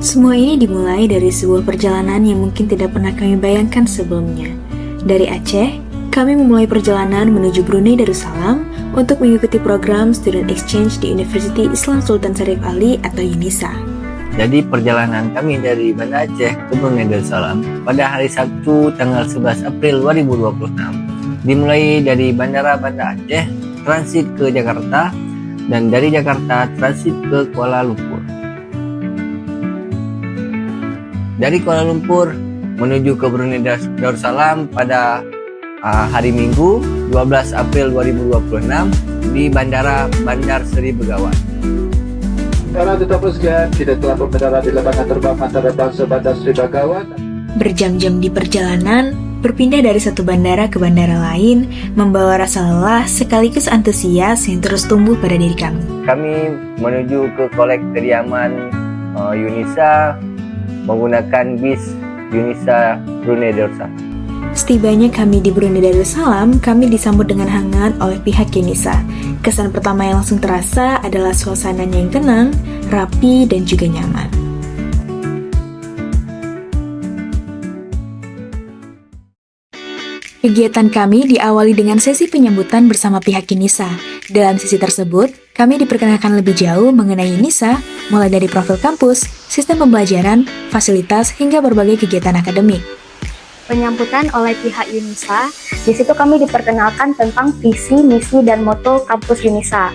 Semua ini dimulai dari sebuah perjalanan yang mungkin tidak pernah kami bayangkan sebelumnya. Dari Aceh, kami memulai perjalanan menuju Brunei Darussalam untuk mengikuti program Student Exchange di University Islam Sultan Syarif Ali atau UNISA. Jadi perjalanan kami dari Banda Aceh ke Brunei Darussalam pada hari Sabtu tanggal 11 April 2026 dimulai dari Bandara Banda Aceh, transit ke Jakarta, dan dari Jakarta transit ke Kuala Lumpur. Dari Kuala Lumpur menuju ke Brunei Darussalam pada hari Minggu 12 April 2026 di Bandara Bandar Seri Begawan. Para tetamu sekalian, kita telah mendarat di lapangan terbang antarabangsa Bandar Seri Begawan. Berjam-jam di perjalanan, berpindah dari satu bandara ke bandara lain, membawa rasa lelah sekaligus antusias yang terus tumbuh pada diri kami. Kami menuju ke kolek kediaman UNISA menggunakan bis UNISA Brunei Darussalam. Setibanya kami di Brunei Darussalam, kami disambut dengan hangat oleh pihak UNISA. Kesan pertama yang langsung terasa adalah suasananya yang tenang, rapi, dan juga nyaman. Kegiatan kami diawali dengan sesi penyambutan bersama pihak UNISA. Dalam sesi tersebut, kami diperkenalkan lebih jauh mengenai UNISA, mulai dari profil kampus, sistem pembelajaran, fasilitas, hingga berbagai kegiatan akademik. Penyambutan oleh pihak UNISA, di situ kami diperkenalkan tentang visi, misi, dan moto kampus UNISA.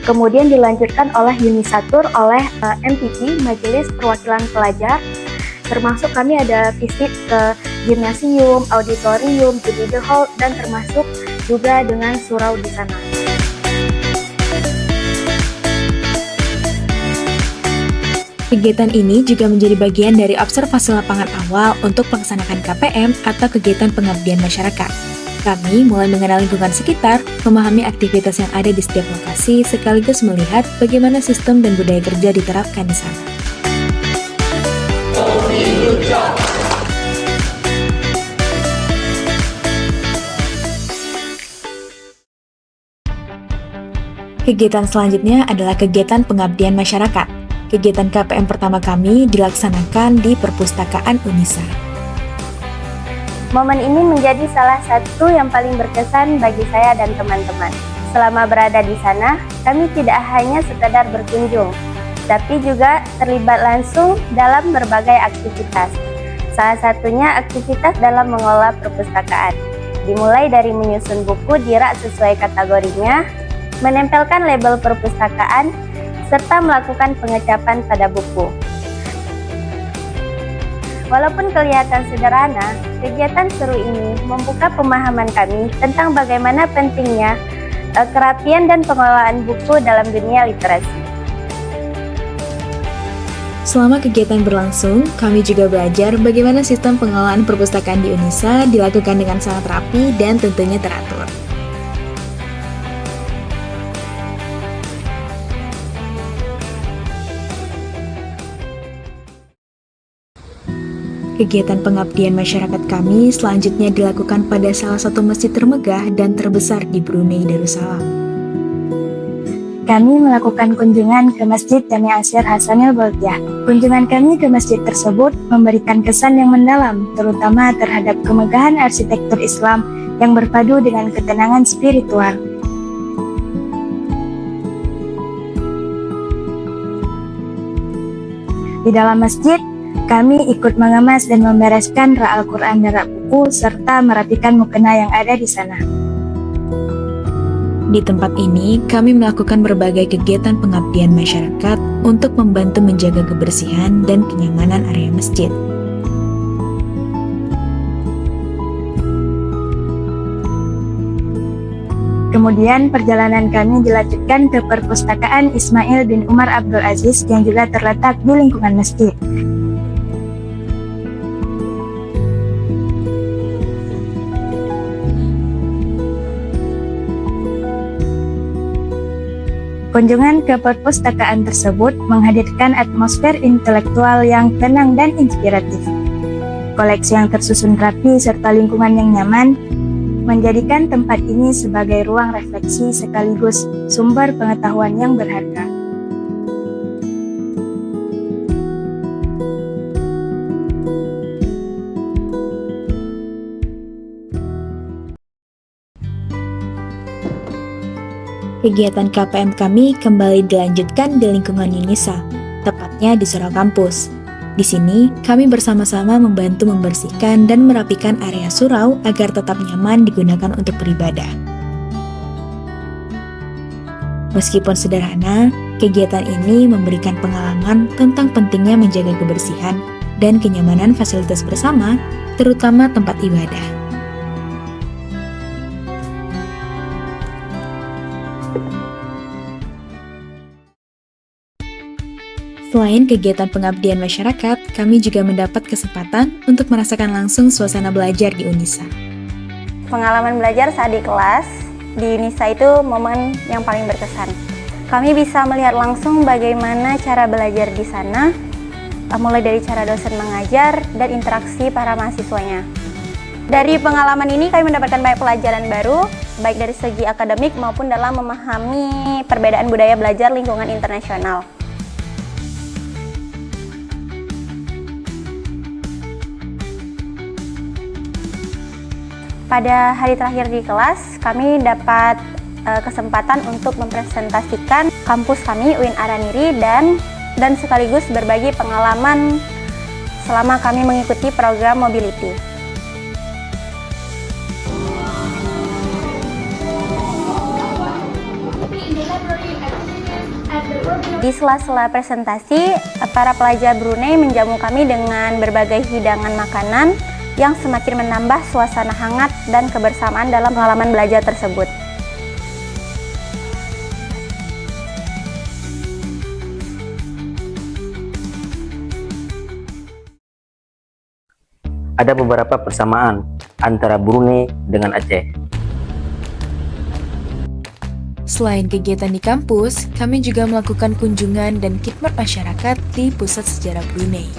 Kemudian dilanjutkan oleh UNISA Tour oleh MPP, Majelis Perwakilan Pelajar. Termasuk kami ada visit ke gimnasium, auditorium, Jubilee Hall, dan termasuk juga dengan surau di sana. Kegiatan ini juga menjadi bagian dari observasi lapangan awal untuk melaksanakan KPM atau kegiatan pengabdian masyarakat. Kami mulai mengenal lingkungan sekitar, memahami aktivitas yang ada di setiap lokasi, sekaligus melihat bagaimana sistem dan budaya kerja diterapkan di sana. Kegiatan selanjutnya adalah kegiatan pengabdian masyarakat. Kegiatan KPM pertama kami dilaksanakan di Perpustakaan UNISA. Momen ini menjadi salah satu yang paling berkesan bagi saya dan teman-teman. Selama berada di sana, kami tidak hanya sekadar berkunjung, tapi juga terlibat langsung dalam berbagai aktivitas. Salah satunya aktivitas dalam mengelola perpustakaan. Dimulai dari menyusun buku di rak sesuai kategorinya, menempelkan label perpustakaan, serta melakukan pengecapan pada buku. Walaupun kelihatan sederhana, kegiatan seru ini membuka pemahaman kami tentang bagaimana pentingnya kerapian dan pengelolaan buku dalam dunia literasi. Selama kegiatan berlangsung, kami juga belajar bagaimana sistem pengelolaan perpustakaan di UNISA dilakukan dengan sangat rapi dan tentunya teratur. Kegiatan pengabdian masyarakat kami selanjutnya dilakukan pada salah satu masjid termegah dan terbesar di Brunei Darussalam. Kami melakukan kunjungan ke Masjid Jami' Asyir Hasanil Bolkiah. Kunjungan kami ke masjid tersebut memberikan kesan yang mendalam, terutama terhadap kemegahan arsitektur Islam yang berpadu dengan ketenangan spiritual. Di dalam masjid, kami ikut mengemas dan membereskan rak Al-Quran dan rak buku, serta merapikan mukena yang ada di sana. Di tempat ini, kami melakukan berbagai kegiatan pengabdian masyarakat untuk membantu menjaga kebersihan dan kenyamanan area masjid. Kemudian perjalanan kami dilanjutkan ke Perpustakaan Ismail bin Umar Abdul Aziz yang juga terletak di lingkungan masjid. Kunjungan ke perpustakaan tersebut menghadirkan atmosfer intelektual yang tenang dan inspiratif. Koleksi yang tersusun rapi serta lingkungan yang nyaman menjadikan tempat ini sebagai ruang refleksi sekaligus sumber pengetahuan yang berharga. Kegiatan KPM kami kembali dilanjutkan di lingkungan UNISA, tepatnya di Surau Kampus. Di sini, kami bersama-sama membantu membersihkan dan merapikan area surau agar tetap nyaman digunakan untuk beribadah. Meskipun sederhana, kegiatan ini memberikan pengalaman tentang pentingnya menjaga kebersihan dan kenyamanan fasilitas bersama, terutama tempat ibadah. Selain kegiatan pengabdian masyarakat, kami juga mendapat kesempatan untuk merasakan langsung suasana belajar di UNISA. Pengalaman belajar saat di kelas di UNISA itu momen yang paling berkesan. Kami bisa melihat langsung bagaimana cara belajar di sana, mulai dari cara dosen mengajar dan interaksi para mahasiswanya. Dari pengalaman ini kami mendapatkan banyak pelajaran baru, baik dari segi akademik maupun dalam memahami perbedaan budaya belajar lingkungan internasional. Pada hari terakhir di kelas, kami dapat kesempatan untuk mempresentasikan kampus kami UIN Araniri dan sekaligus berbagi pengalaman selama kami mengikuti program mobility. Di sela-sela presentasi, para pelajar Brunei menjamu kami dengan berbagai hidangan makanan yang semakin menambah suasana hangat dan kebersamaan dalam pengalaman belajar tersebut. Ada beberapa persamaan antara Brunei dengan Aceh. Selain kegiatan di kampus, kami juga melakukan kunjungan dan khidmat masyarakat di Pusat Sejarah Brunei.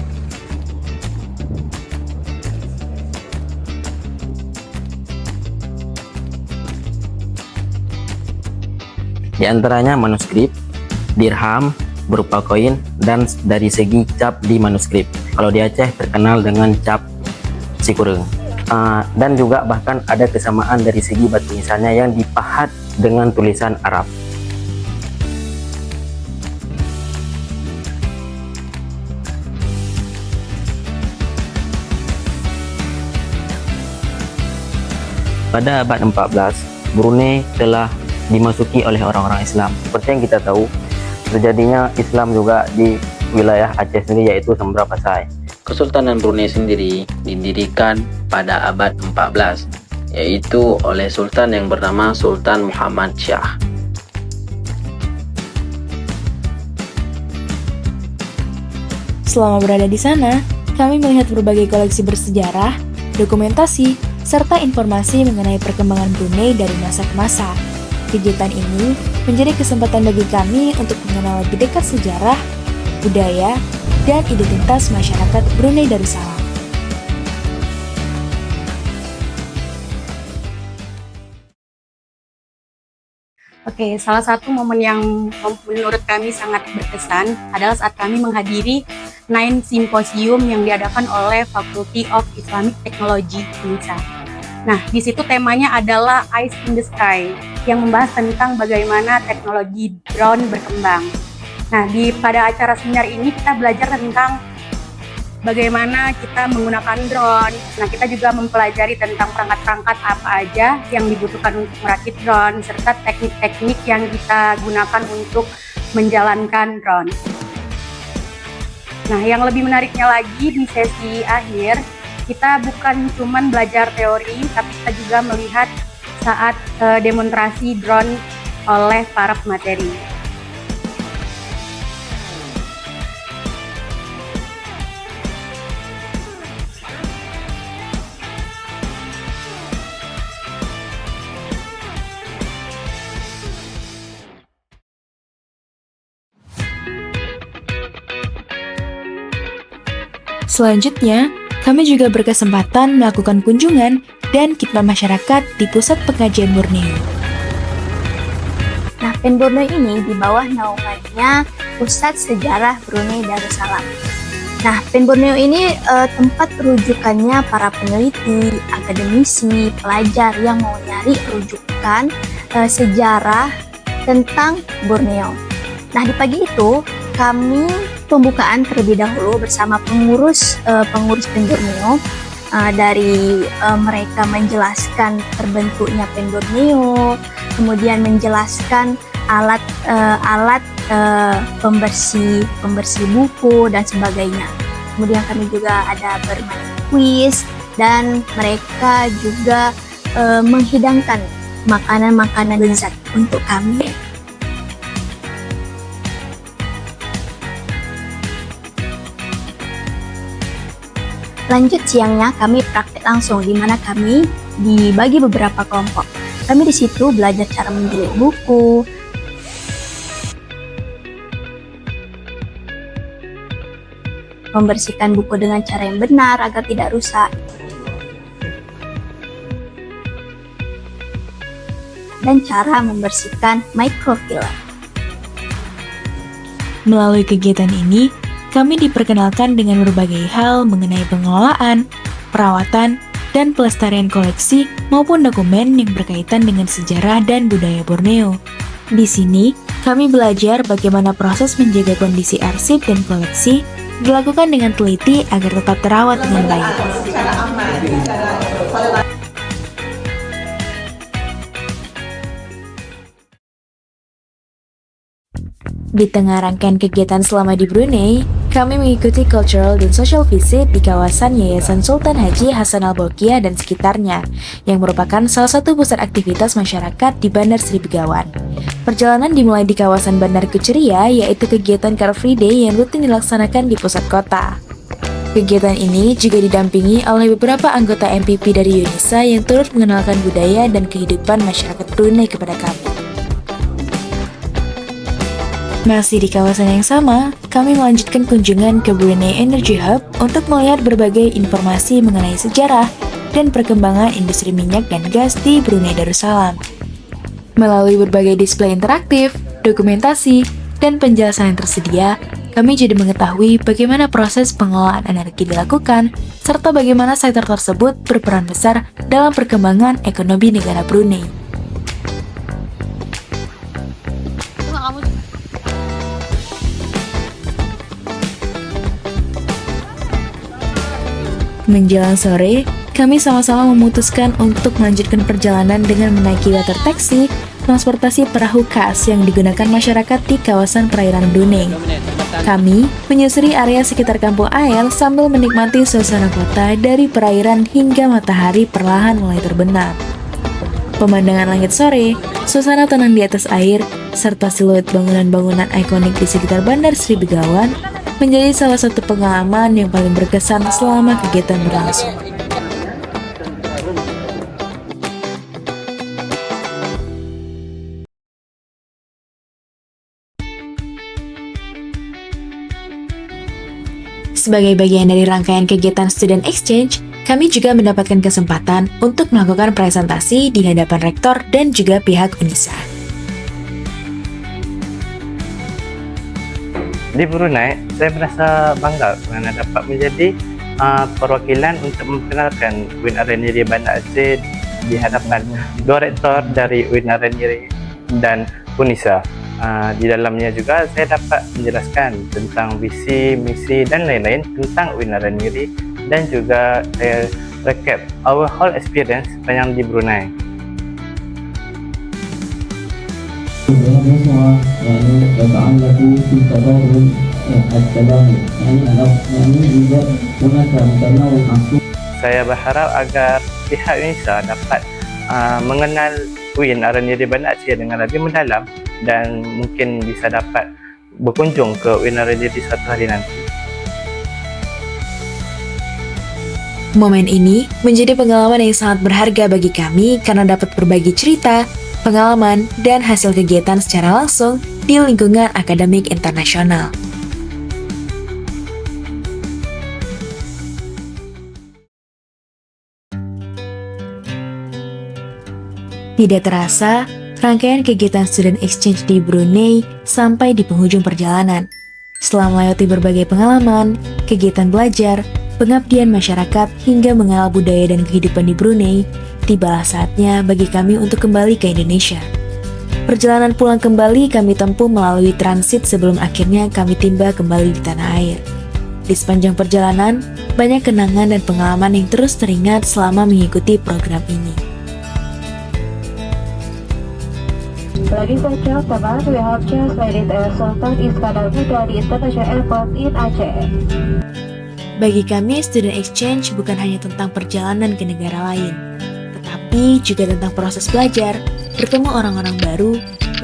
Di antaranya manuskrip, dirham berupa koin, dan dari segi cap di manuskrip. Kalau di Aceh terkenal dengan cap Cikureng. Dan juga bahkan ada kesamaan dari segi batu nisannya yang dipahat dengan tulisan Arab. Pada abad 14, Brunei telah dimasuki oleh orang-orang Islam. Seperti yang kita tahu, terjadinya Islam juga di wilayah Aceh sendiri, yaitu Sambera Pasai. Kesultanan Brunei sendiri didirikan pada abad 14, yaitu oleh Sultan yang bernama Sultan Muhammad Shah. Selama berada di sana, kami melihat berbagai koleksi bersejarah, dokumentasi, serta informasi mengenai perkembangan Brunei dari masa ke masa. Kegiatan ini menjadi kesempatan bagi kami untuk mengenal lebih dekat sejarah, budaya, dan identitas masyarakat Brunei Darussalam. Oke, salah satu momen yang menurut kami sangat berkesan adalah saat kami menghadiri 9 Symposium yang diadakan oleh Faculty of Islamic Technology UNISA. Nah, di situ temanya adalah Eyes in the Sky, yang membahas tentang bagaimana teknologi drone berkembang. Nah, pada acara seminar ini kita belajar tentang bagaimana kita menggunakan drone. Nah, kita juga mempelajari tentang perangkat-perangkat apa aja yang dibutuhkan untuk merakit drone, serta teknik-teknik yang kita gunakan untuk menjalankan drone. Nah, yang lebih menariknya lagi di sesi akhir, kita bukan cuman belajar teori, tapi kita juga melihat saat demonstrasi drone oleh para pemateri. Selanjutnya, kami juga berkesempatan melakukan kunjungan dan khidmat masyarakat di Pusat Pengajian Borneo. Nah, PEN Borneo ini di bawah naungannya Pusat Sejarah Brunei Darussalam. Nah, PEN Borneo ini tempat rujukannya para peneliti, akademisi, pelajar yang mau nyari rujukan sejarah tentang Borneo. Nah, di pagi itu kami pembukaan terlebih dahulu bersama pengurus PEN Borneo. Dari mereka menjelaskan terbentuknya PEN Borneo, kemudian menjelaskan alat pembersih buku dan sebagainya. Kemudian kami juga ada bermain kuis dan mereka juga menghidangkan makanan-makanan lezat untuk kami. Lanjut siangnya kami praktek langsung, di mana kami dibagi beberapa kelompok. Kami di situ belajar cara menjilid buku, membersihkan buku dengan cara yang benar agar tidak rusak, dan cara membersihkan microfiber. Melalui kegiatan ini, kami diperkenalkan dengan berbagai hal mengenai pengelolaan, perawatan, dan pelestarian koleksi maupun dokumen yang berkaitan dengan sejarah dan budaya Borneo. Di sini, kami belajar bagaimana proses menjaga kondisi arsip dan koleksi dilakukan dengan teliti agar tetap terawat dengan baik. Di tengah rangkaian kegiatan selama di Brunei, kami mengikuti cultural dan social visit di kawasan Yayasan Sultan Haji Hasan Al-Bolkiah dan sekitarnya, yang merupakan salah satu pusat aktivitas masyarakat di Bandar Sri Begawan. Perjalanan dimulai di kawasan Bandar Kuceria, yaitu kegiatan Car Free Day yang rutin dilaksanakan di pusat kota. Kegiatan ini juga didampingi oleh beberapa anggota MPP dari UNISA yang turut mengenalkan budaya dan kehidupan masyarakat Brunei kepada kami. Masih di kawasan yang sama, kami melanjutkan kunjungan ke Brunei Energy Hub untuk melihat berbagai informasi mengenai sejarah dan perkembangan industri minyak dan gas di Brunei Darussalam. Melalui berbagai display interaktif, dokumentasi, dan penjelasan yang tersedia, kami jadi mengetahui bagaimana proses pengelolaan energi dilakukan, serta bagaimana sektor tersebut berperan besar dalam perkembangan ekonomi negara Brunei. Menjelang sore, kami sama-sama memutuskan untuk melanjutkan perjalanan dengan menaiki water taxi, transportasi perahu khas yang digunakan masyarakat di kawasan perairan Brunei. Kami menyusuri area sekitar kampung air sambil menikmati suasana kota dari perairan hingga matahari perlahan mulai terbenam. Pemandangan langit sore, suasana tenang di atas air, serta siluet bangunan-bangunan ikonik di sekitar Bandar Sri Begawan menjadi salah satu pengalaman yang paling berkesan selama kegiatan berlangsung. Sebagai bagian dari rangkaian kegiatan Student Exchange, kami juga mendapatkan kesempatan untuk melakukan presentasi di hadapan rektor dan juga pihak UNISA. Di Brunei, saya merasa bangga kerana dapat menjadi perwakilan untuk memperkenalkan UIN Araniri Banda Aceh di hadapan dua rektor dari UIN Araniri dan UNISA. Di dalamnya juga saya dapat menjelaskan tentang visi, misi dan lain-lain tentang UIN Araniri, dan juga saya recap our whole experience sepanjang di Brunei. semua ini يتعلق في تضامن التلامي يعني juga semacam تناول محصول. Saya berharap agar pihak UNISA dapat mengenal UIN Araniri Banda Aceh dengan lebih mendalam dan mungkin bisa dapat berkunjung ke UIN Araniri suatu hari nanti. Momen ini menjadi pengalaman yang sangat berharga bagi kami karena dapat berbagi cerita, pengalaman, dan hasil kegiatan secara langsung di lingkungan akademik internasional. Tidak terasa, rangkaian kegiatan Student Exchange di Brunei sampai di penghujung perjalanan. Setelah melewati berbagai pengalaman, kegiatan belajar, pengabdian masyarakat, hingga mengenal budaya dan kehidupan di Brunei, tibalah saatnya bagi kami untuk kembali ke Indonesia. Perjalanan pulang kembali kami tempuh melalui transit sebelum akhirnya kami tiba kembali di tanah air. Di sepanjang perjalanan, banyak kenangan dan pengalaman yang terus teringat selama mengikuti program ini. Ladies and gentlemen, we have just landed at Sultan Iskandar Muda di International Airport in Aceh. Bagi kami, student exchange bukan hanya tentang perjalanan ke negara lain, tetapi juga tentang proses belajar, bertemu orang-orang baru,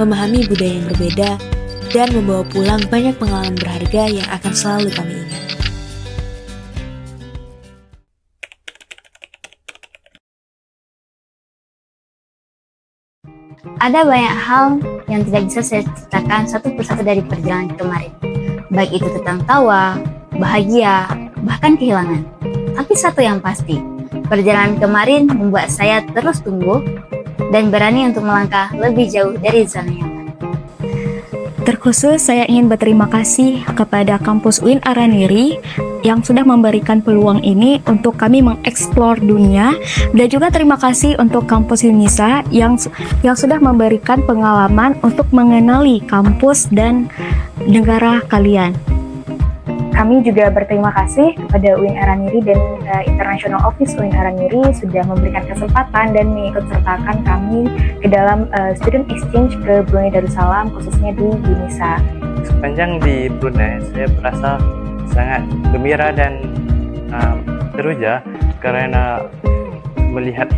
memahami budaya yang berbeda, dan membawa pulang banyak pengalaman berharga yang akan selalu kami ingat. Ada banyak hal yang tidak bisa saya ceritakan satu persatu dari perjalanan kemarin. Baik itu tentang tawa, bahagia, bahkan kehilangan. Tapi satu yang pasti, perjalanan kemarin membuat saya terus tumbuh dan berani untuk melangkah lebih jauh dari zona nyaman. Terkhusus saya ingin berterima kasih kepada kampus UIN Araniri yang sudah memberikan peluang ini untuk kami mengeksplor dunia, dan juga terima kasih untuk kampus UNISA yang sudah memberikan pengalaman untuk mengenali kampus dan negara kalian. Kami juga berterima kasih kepada UIN Araniri dan International Office UIN Araniri sudah memberikan kesempatan dan mengikutsertakan kami ke dalam student exchange ke Brunei Darussalam, khususnya di UNISA. Sepanjang di Brunei, saya merasa sangat gembira dan teruja karena melihat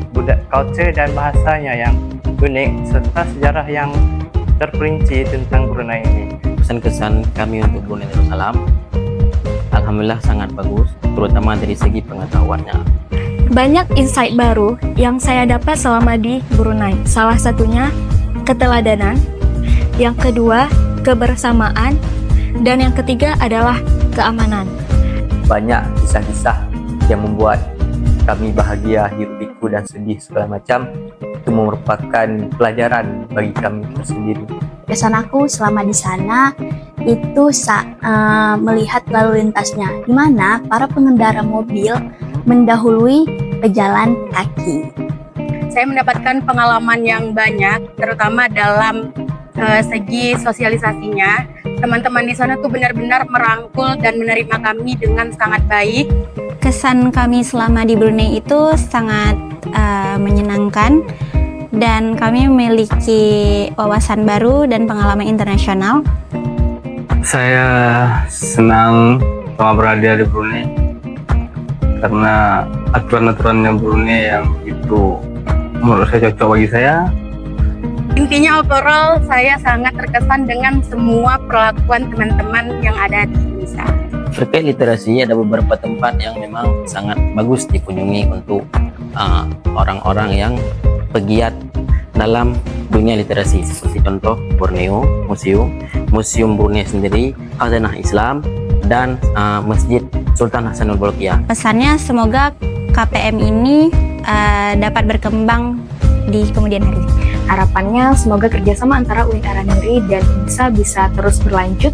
budaya culture dan bahasanya yang unik serta sejarah yang terperinci tentang Brunei ini. Kesan kami untuk Brunei Darussalam alhamdulillah sangat bagus, terutama dari segi pengetahuannya. Banyak insight baru yang saya dapat selama di Brunei. Salah satunya keteladanan, yang kedua kebersamaan, dan yang ketiga adalah keamanan. Banyak kisah-kisah yang membuat kami bahagia, hirup pikuk dan sedih segala macam. Itu merupakan pelajaran bagi kami tersendiri. Kesan aku selama di sana itu melihat lalu lintasnya, di mana para pengendara mobil mendahului pejalan kaki. Saya mendapatkan pengalaman yang banyak, terutama dalam segi sosialisasinya. Teman-teman di sana tuh benar-benar merangkul dan menerima kami dengan sangat baik. Kesan kami selama di Brunei itu sangat menyenangkan, dan kami memiliki wawasan baru dan pengalaman internasional. Saya senang selama berada di Brunei karena aturan-aturannya Brunei yang itu menurut saya cocok bagi saya. Intinya overall saya sangat terkesan dengan semua perlakuan teman-teman yang ada di Indonesia. Terkait literasi, ada beberapa tempat yang memang sangat bagus dikunjungi untuk orang-orang yang pegiat dalam dunia literasi, seperti contoh Borneo Museum Brunei sendiri, Khazanah Islam, dan Masjid Sultan Hasanul Bolkiah. Pesannya semoga KPM ini dapat berkembang di kemudian hari. Harapannya semoga kerjasama antara UIN Araniri dan UNISA bisa terus berlanjut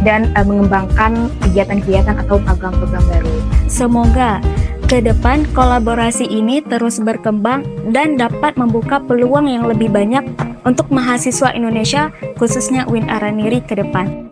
dan mengembangkan kegiatan-kegiatan atau program-program baru. Semoga ke depan kolaborasi ini terus berkembang dan dapat membuka peluang yang lebih banyak untuk mahasiswa Indonesia, khususnya UIN Araniri ke depan.